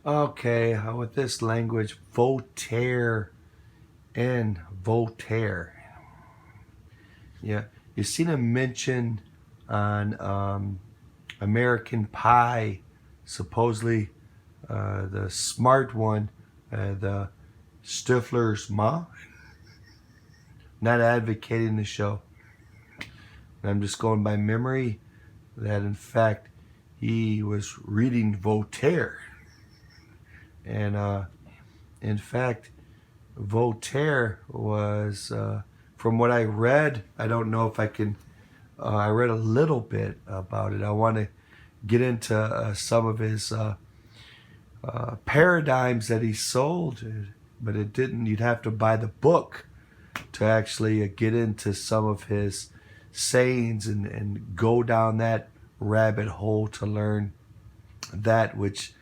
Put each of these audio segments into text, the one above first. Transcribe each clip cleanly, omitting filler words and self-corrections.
Okay, with this language, Voltaire and Voltaire. Yeah, you seen a mention on American Pie, supposedly the smart one, the Stifler's mom. Not advocating the show. I'm just going by memory that in fact he was reading Voltaire. And in fact, Voltaire was, from what I read, I don't know if I can, I read a little bit about it. I want to get into some of his paradigms that he sold, but it didn't. You'd have to buy the book to actually get into some of his sayings and go down that rabbit hole to learn that which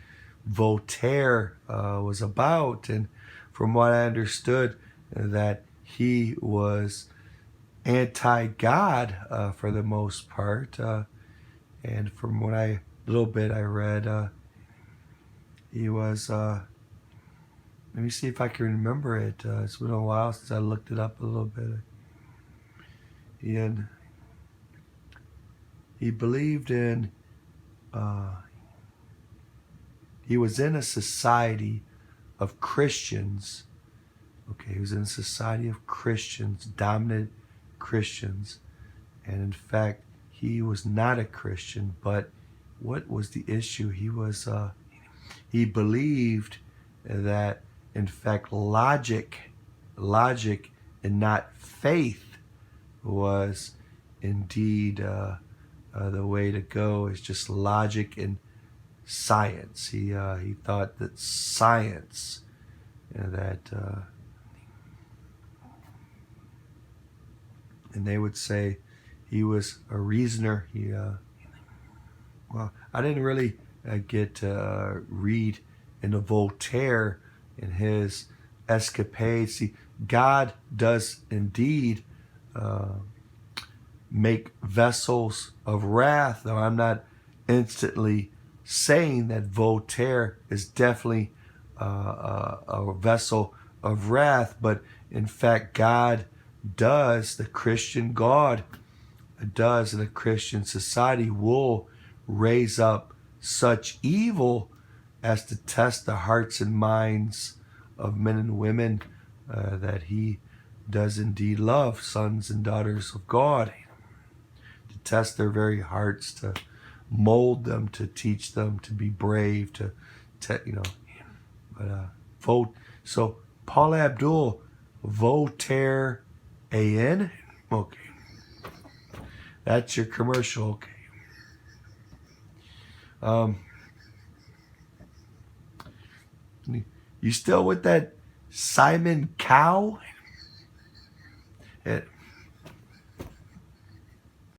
Voltaire was about. And from what I understood, that he was anti-God for the most part. And from what I little bit I read, he was. Let me see if I can remember it. It's been a while since I looked it up a little bit. And he believed in. He was in a society of Christians. Okay, he was in a society of Christians, dominant Christians, and in fact, he was not a Christian. But what was the issue? He believed that in fact logic and not faith was indeed the way to go. It's just logic and science. He thought that science, that and they would say he was a reasoner. Well, I didn't really get to read into Voltaire and his escapades. See, God does indeed make vessels of wrath, though I'm not instantly saying that Voltaire is definitely a vessel of wrath, but in fact, God does, the Christian God does, in a Christian society will raise up such evil as to test the hearts and minds of men and women that he does indeed love, sons and daughters of God, to test their very hearts, to mold them, to teach them to be brave, but vote. So Paul Abdul, Voltaire, AN. Okay, that's your commercial. Okay. You still with that Simon Cow?